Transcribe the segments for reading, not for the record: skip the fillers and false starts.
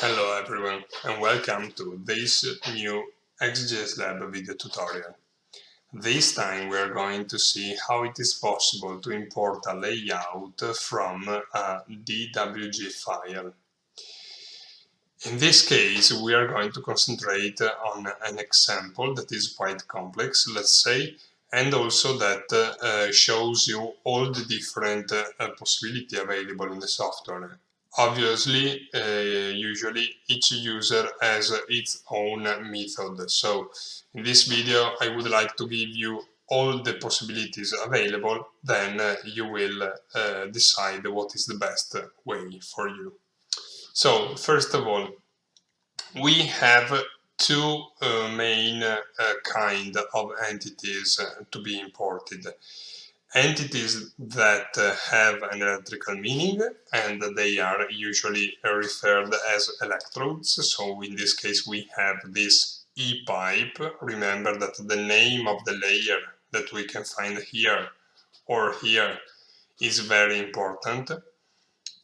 Hello everyone and welcome to this new XGSLab video tutorial. This time we are going to see how it is possible to import a layout from a DWG file. In this case we are going to concentrate on an example that is quite complex, let's say, and also that shows you all the different possibilities available in the software. Obviously, usually each user has its own method. So in this video, I would like to give you all the possibilities available, then you will decide what is the best way for you. So first of all, we have two main kind of entities to be imported. Entities that have an electrical meaning, and they are usually referred as electrodes. So in this case we have this E-pipe. Remember that the name of the layer that we can find here or here is very important.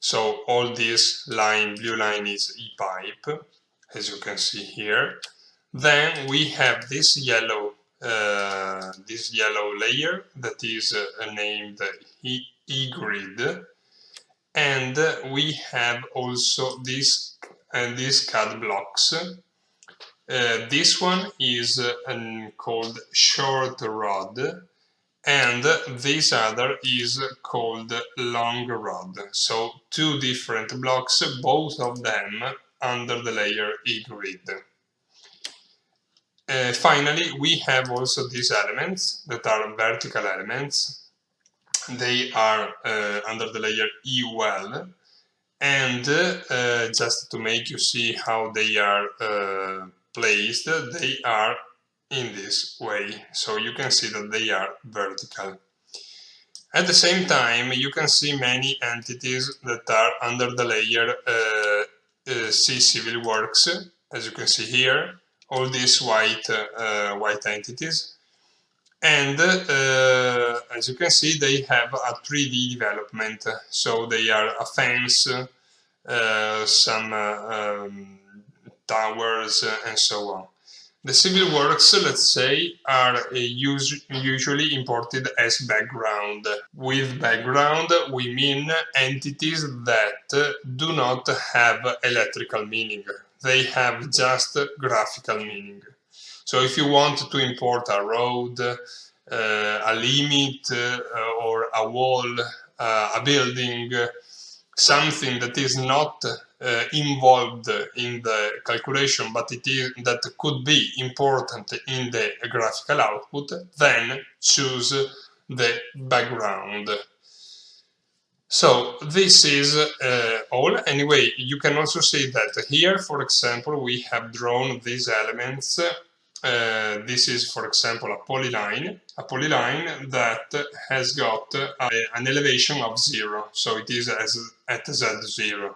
So all this line, blue line, is E-pipe, as you can see here. Then we have this yellow layer that is named E-grid, and we have also these CAD blocks. This one is called short rod, and this other is called long rod. So two different blocks, both of them under the layer E-grid. Finally, we have also these elements that are vertical elements. They are under the layer E-well, and just to make you see how they are placed, they are in this way. So you can see that they are vertical. At the same time, you can see many entities that are under the layer C Civil Works, as you can see here. All these white entities, and as you can see, they have a 3D development. So they are a fence, some towers, and so on. The civil works, let's say, are usually imported as background. With background, we mean entities that do not have electrical meaning. They have just graphical meaning. So if you want to import a road, a limit, or a wall, a building, something that is not involved in the calculation, but that could be important in the graphical output, then choose the background. So this is all. Anyway, you can also see that here, for example, we have drawn these elements. This is, for example, a polyline that has got an elevation of 0, so it is at Z0.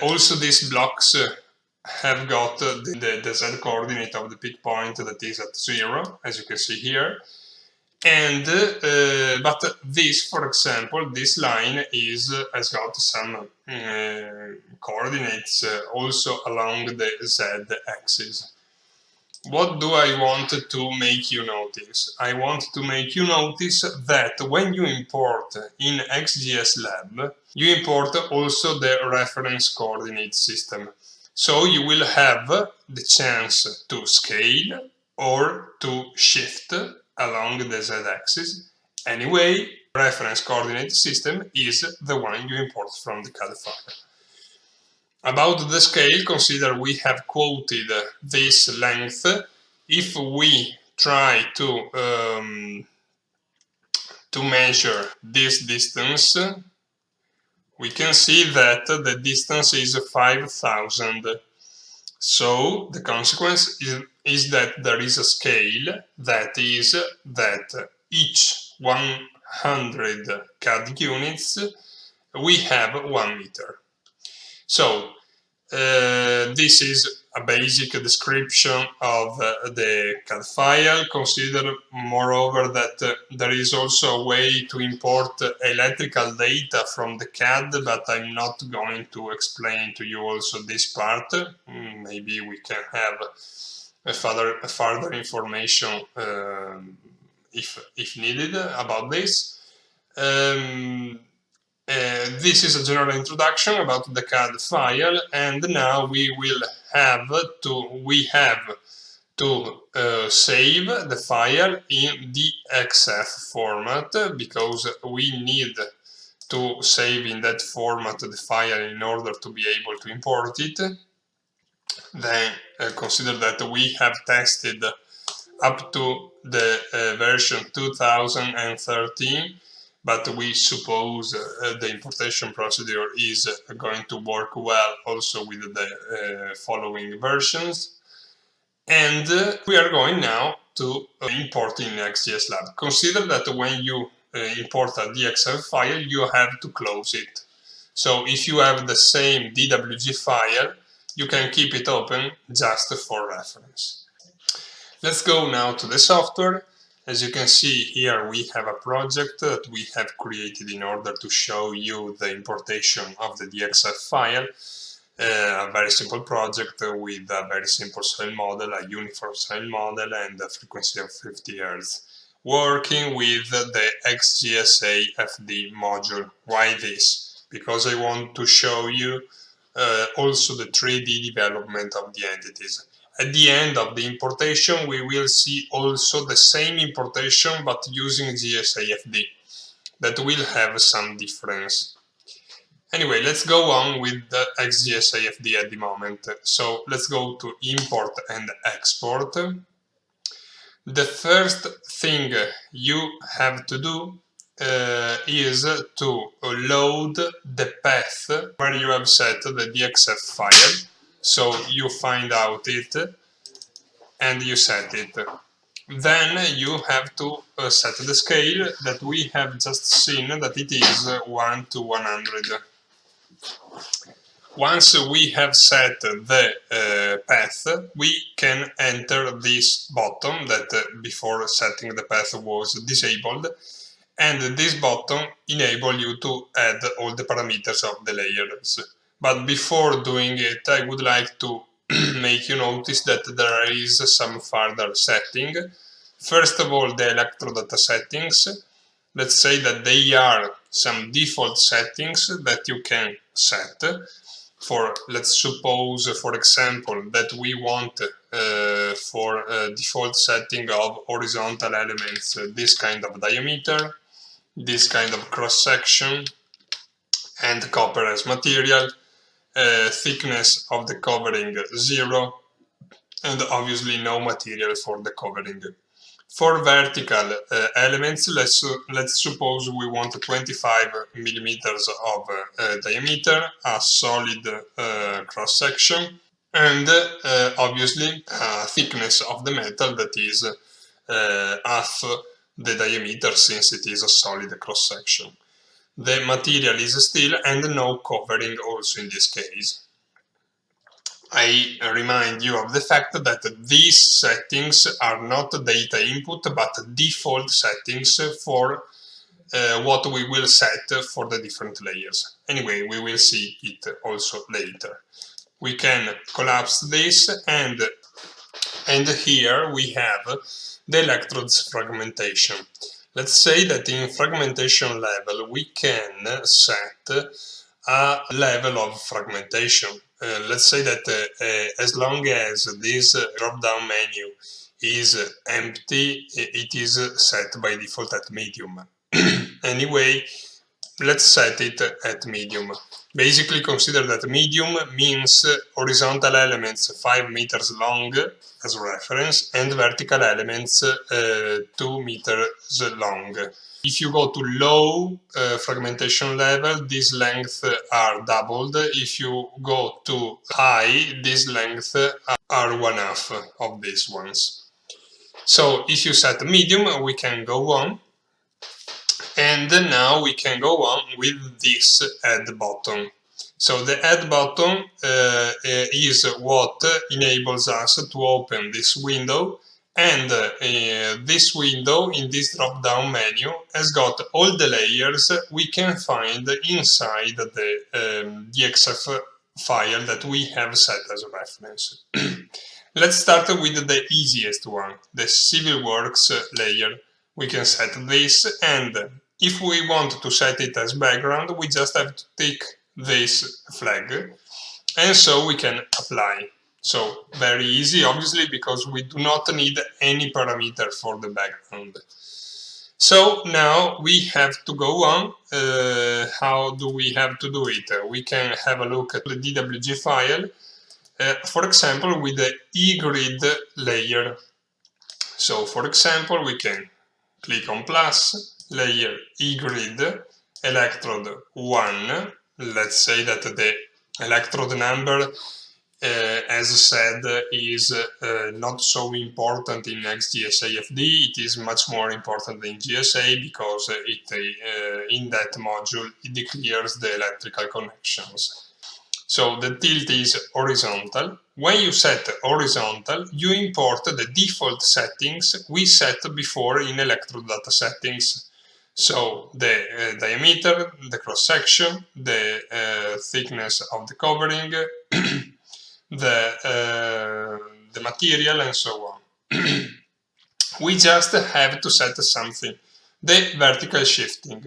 Also, these blocks have got the Z coordinate of the peak point that is at 0, as you can see here. And but this, for example, this line has got some coordinates also along the Z-axis. What do I want to make you notice? I want to make you notice that when you import in XGSLab, you import also the reference coordinate system. So you will have the chance to scale or to shift along the Z-axis. Anyway, reference coordinate system is the one you import from the CAD file. About the scale, consider we have quoted this length. If we try to measure this distance, we can see that the distance is 5,000. So the consequence is that there is a scale that is that each 100 CAD units we have 1 meter. So this is a basic description of the CAD file. Consider moreover that there is also a way to import electrical data from the CAD, but I'm not going to explain to you also this part. Maybe we can have a further information if needed about this. This is a general introduction about the CAD file, and now we have to save the file in DXF format, because we need to save in that format the file in order to be able to import it. Then consider that we have tested up to the version 2013, but we suppose the importation procedure is going to work well also with the following versions. And we are going now to import in XGSLab. Consider that when you import a DXF file, you have to close it. So if you have the same DWG file, you can keep it open just for reference. Let's go now to the software. As you can see here, we have a project that we have created in order to show you the importation of the DXF file. A very simple project with a very simple soil model, a uniform soil model, and a frequency of 50 Hz. Working with the XGSLab module. Why this? Because I want to show you also the 3D development of the entities. At the end of the importation, we will see also the same importation but using XGSLab. That will have some difference. Anyway, let's go on with the XGSLab at the moment. So let's go to import and export. The first thing you have to do is to load the path where you have set the DXF file. So you find out it and you set it. Then you have to set the scale that we have just seen, that it is 1 to 100. Once we have set the path, we can enter this button that before setting the path was disabled, and this button enables you to add all the parameters of the layers. But before doing it, I would like to make you notice that there is some further setting. First of all, the electrode data settings. Let's say that they are some default settings that you can set. Let's suppose, for example, that we want for a default setting of horizontal elements this kind of diameter, this kind of cross-section, and copper as material. Thickness of the covering 0, and obviously no material for the covering. For vertical elements, let's suppose we want 25 millimeters of diameter, a solid cross-section, and obviously thickness of the metal that is half the diameter, since it is a solid cross-section. The material is steel and no covering also in this case. I remind you of the fact that these settings are not data input but default settings for what we will set for the different layers. Anyway, we will see it also later. We can collapse this, and here we have the electrodes fragmentation. Let's say that in fragmentation level we can set a level of fragmentation. Let's say that as long as this drop-down menu is empty, it is set by default at medium. Anyway, let's set it at medium. Basically, consider that medium means horizontal elements 5 meters long as reference, and vertical elements 2 meters long. If you go to low fragmentation level, these lengths are doubled. If you go to high, these lengths are 1/2 of these ones. So if you set medium, we can go on. And now we can go on with this add button. So the add button is what enables us to open this window, and this window in this drop-down menu has got all the layers we can find inside the DXF file that we have set as a reference. Let's start with the easiest one, the Civil Works layer. We can set this, and if we want to set it as background, we just have to tick this flag, and so we can apply. So very easy, obviously, because we do not need any parameter for the background. So now we have to go on. How do we have to do it? We can have a look at the DWG file, for example, with the eGrid layer. So for example, we can click on plus, layer eGrid, electrode 1. Let's say that the electrode number, as said, is not so important in XGSAFD. It is much more important in GSA because in that module it declares the electrical connections. So the tilt is horizontal. When you set horizontal, you import the default settings we set before in electrode data settings. So the diameter, the cross-section, the thickness of the covering, the material, and so on. We just have to set something, the vertical shifting.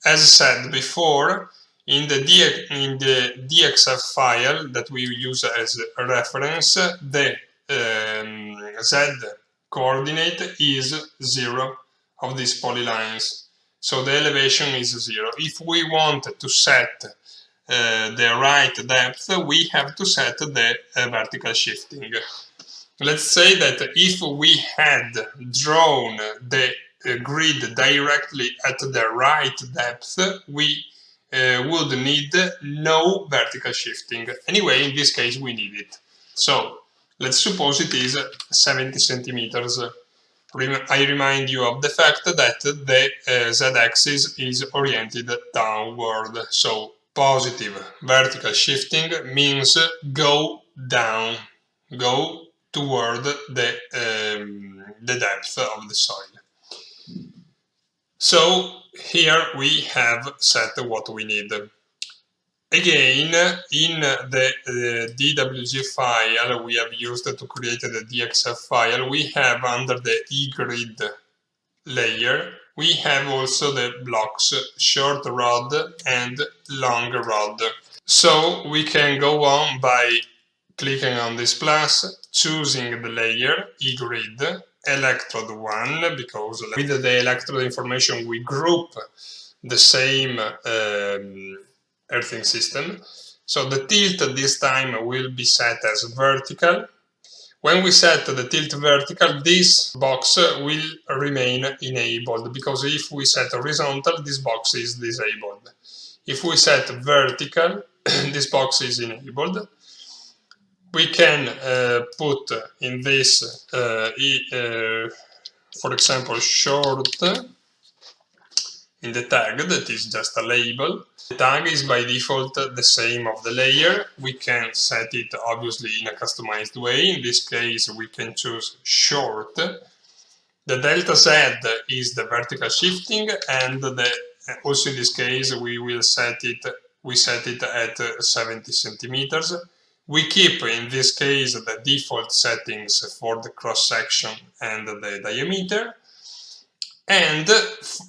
As said before, in the DXF file that we use as a reference, the Z coordinate is 0 of these polylines. So the elevation is 0. If we want to set the right depth, we have to set the vertical shifting. Let's say that if we had drawn the grid directly at the right depth, we would need no vertical shifting. Anyway, in this case we need it. So let's suppose it is 70 centimeters. I remind you of the fact that the z-axis is oriented downward. So positive vertical shifting means go down, go toward the depth of the soil. So here we have set what we need. Again, in the DWG file we have used to create the DXF file, we have under the eGrid layer, we have also the blocks short rod and long rod. So we can go on by clicking on this plus, choosing the layer eGrid, electrode 1, because with the electrode information we group the same earthing system. So the tilt this time will be set as vertical. When we set the tilt vertical, this box will remain enabled, because if we set horizontal, this box is disabled. If we set vertical, this box is enabled. We can put in this, for example, short in the tag, that is just a label. The tag is by default the same of the layer. We can set it obviously in a customized way. In this case we can choose short. The delta Z is the vertical shifting, and also in this case we set it at 70 centimeters. We keep in this case the default settings for the cross section and the diameter. And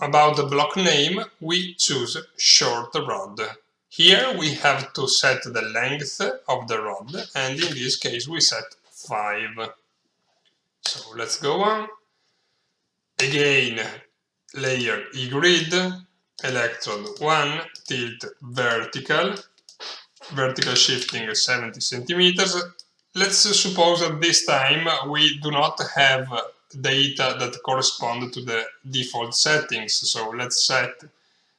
about the block name, we choose short rod. Here we have to set the length of the rod, and in this case we set 5. So let's go on. Again, layer eGrid, electrode 1, tilt vertical, vertical shifting 70 centimeters. Let's suppose that this time we do not have data that correspond to the default settings. So let's set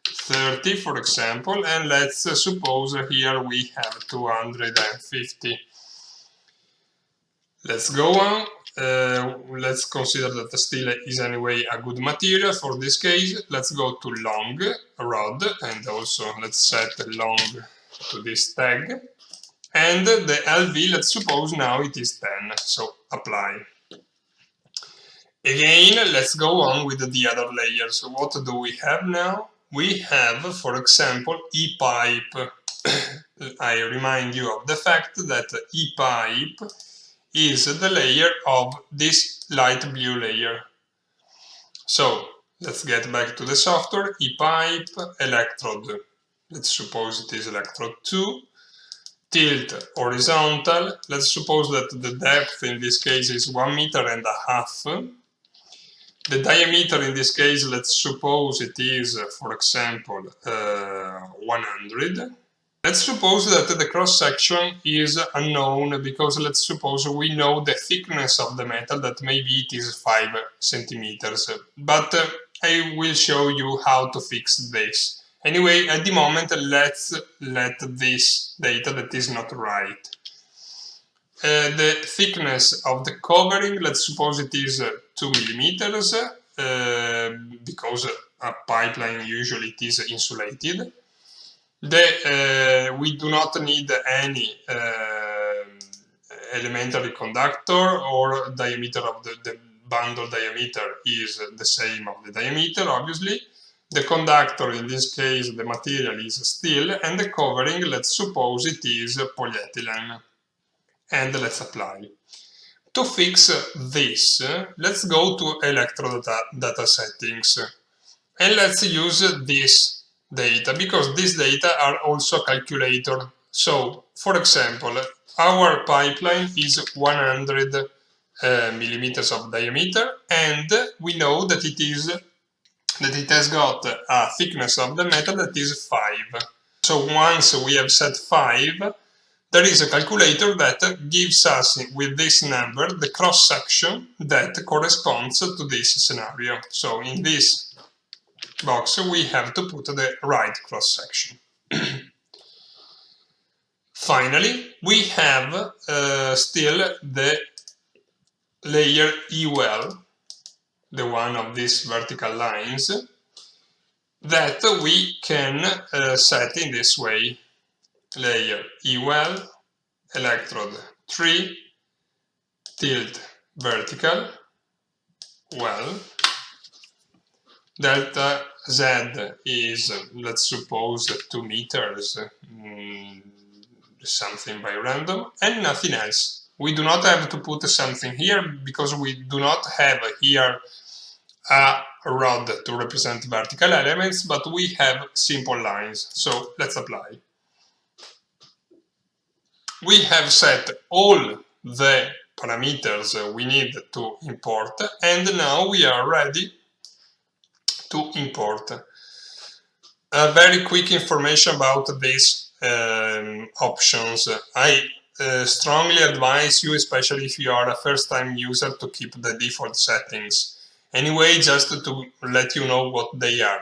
30, for example, and let's suppose here we have 250. Let's go on. Let's consider that the steel is anyway a good material for this case. Let's go to long rod, and also let's set long to this tag, and the LV, let's suppose now it is 10, so apply. Again, let's go on with the other layers. So what do we have now? We have, for example, E-pipe. I remind you of the fact that E-pipe is the layer of this light blue layer. So let's get back to the software. E-pipe, electrode. Let's suppose it is electrode 2. Tilt horizontal. Let's suppose that the depth in this case is 1.5 meters. The diameter in this case, let's suppose it is, for example, 100. Let's suppose that the cross-section is unknown, because let's suppose we know the thickness of the metal, that maybe it is 5 centimeters. But I will show you how to fix this. Anyway, at the moment, let's let this data that is not right. The thickness of the covering, let's suppose it is 2 millimeters, because a pipeline usually it is insulated. We do not need any elementary conductor, or diameter of the bundle diameter is the same of the diameter, obviously. The conductor, in this case, the material is steel, and the covering, let's suppose it is polyethylene. And let's apply. To fix this, let's go to electrode data settings, and let's use this data, because these data are also calculated. So, for example, our pipeline is 100 millimeters of diameter, and we know that it has got a thickness of the metal that is 5. So once we have set 5, there is a calculator that gives us, with this number, the cross-section that corresponds to this scenario. So in this box we have to put the right cross-section. Finally, we have still the layer E-well, the one of these vertical lines, that we can set in this way. Layer E-well, electrode 3, tilt vertical, well, delta Z is, let's suppose, 2 meters, something by random, and nothing else. We do not have to put something here, because we do not have here a rod to represent vertical elements, but we have simple lines. So let's apply. We have set all the parameters we need to import, and now we are ready to import. Very quick information about these options. I strongly advise you, especially if you are a first-time user, to keep the default settings. Anyway, just to let you know what they are.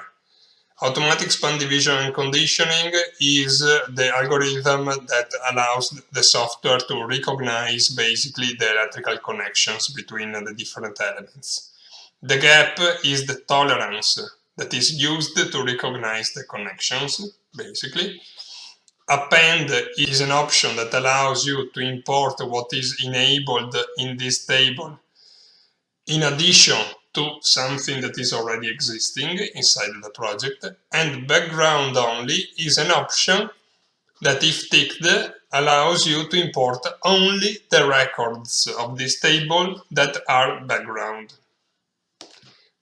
Automatic span division and conditioning is the algorithm that allows the software to recognize basically the electrical connections between the different elements. The gap is the tolerance that is used to recognize the connections, basically. Append is an option that allows you to import what is enabled in this table in addition to something that is already existing inside the project. And background only is an option that, if ticked, allows you to import only the records of this table that are background.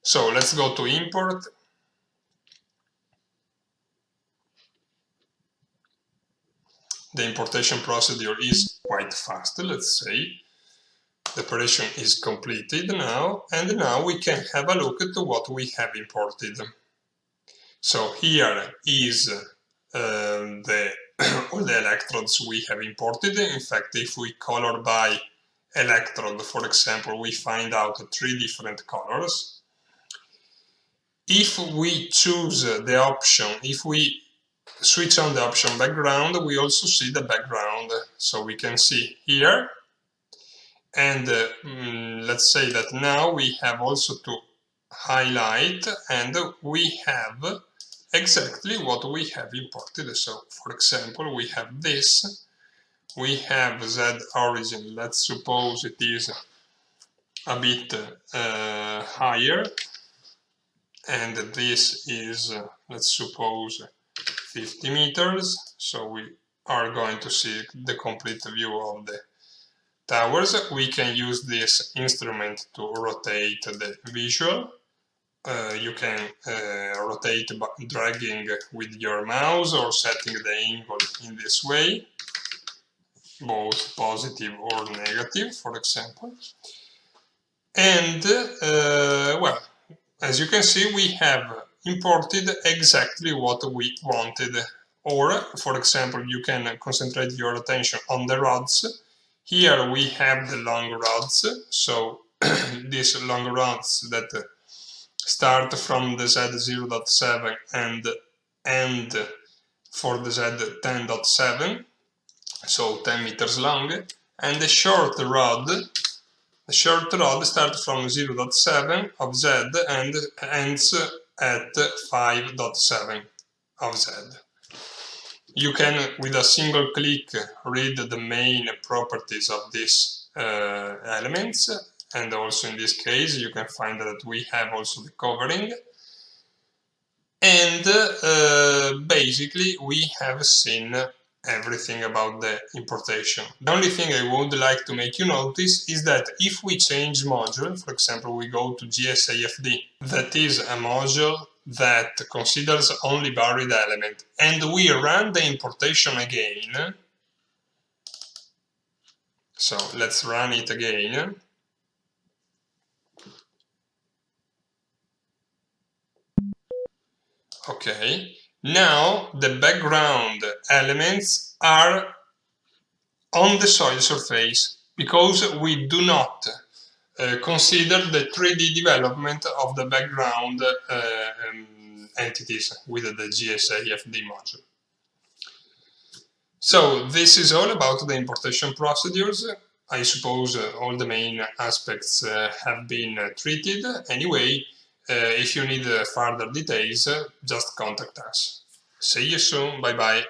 So let's go to import. The importation procedure is quite fast, let's say. The operation is completed now, and now we can have a look at what we have imported. So here is all the electrodes we have imported. In fact, if we color by electrode, for example, we find out 3 different colors. If we choose the option, if we switch on the option background, we also see the background. So we can see here. And let's say that now we have also to highlight, and we have exactly what we have imported. So, for example, we have this, we have Z origin, let's suppose it is a bit higher, and this is, let's suppose, 50 meters, so we are going to see the complete view of the towers. We can use this instrument to rotate the visual. You can rotate by dragging with your mouse or setting the angle in this way, both positive or negative, for example. And, well, as you can see, we have imported exactly what we wanted. Or, for example, you can concentrate your attention on the rods. Here we have the long rods, so these long rods that start from the Z0.7 and end for the Z10.7, so 10 meters long, and the short rod starts from 0.7 of Z and ends at 5.7 of Z. You can, with a single click, read the main properties of these elements, and also in this case you can find that we have also the covering. And basically we have seen everything about the importation. The only thing I would like to make you notice is that if we change module, for example we go to GSAFD, that is a module that considers only buried element, and we run the importation again, so let's run it again. Okay, now the background elements are on the soil surface because we do not consider the 3D development of the background entities with the GSAFD module. So this is all about the importation procedures. I suppose all the main aspects have been treated. Anyway, if you need further details, just contact us. See you soon. Bye bye.